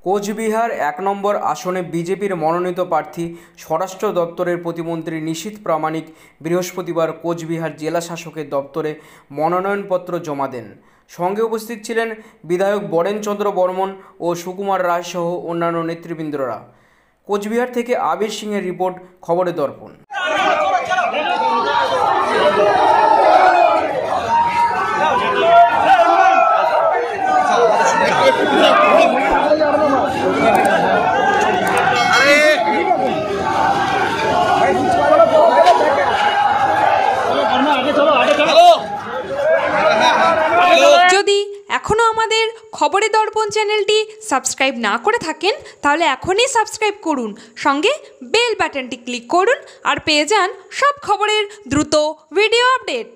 কোচবিহার ১ নম্বর আসনে বিজেপির মনোনীত প্রার্থী স্বরাষ্ট্র দপ্তরের প্রতিমন্ত্রী নিশীথ প্রামাণিক বৃহস্পতিবার কোচবিহার জেলা শাসকের দপ্তরে মনোনয়নপত্র জমা দেন। সঙ্গে উপস্থিত ছিলেন বিধায়ক বরেনচন্দ্র বর্মন ও সুকুমার রায় সহ অন্যান্য নেতৃবৃন্দরা। কোচবিহার থেকে আবির সিংয়ের রিপোর্ট, খবরের দর্পণ। যদি এখনও আমাদের খবরের দর্পণ চ্যানেলটি সাবস্ক্রাইব না করে থাকেন তাহলে এখনই সাবস্ক্রাইব করুন, সঙ্গে বেল বাটনটি ক্লিক করুন আর পেয়ে যান সব খবরের দ্রুত ভিডিও আপডেট।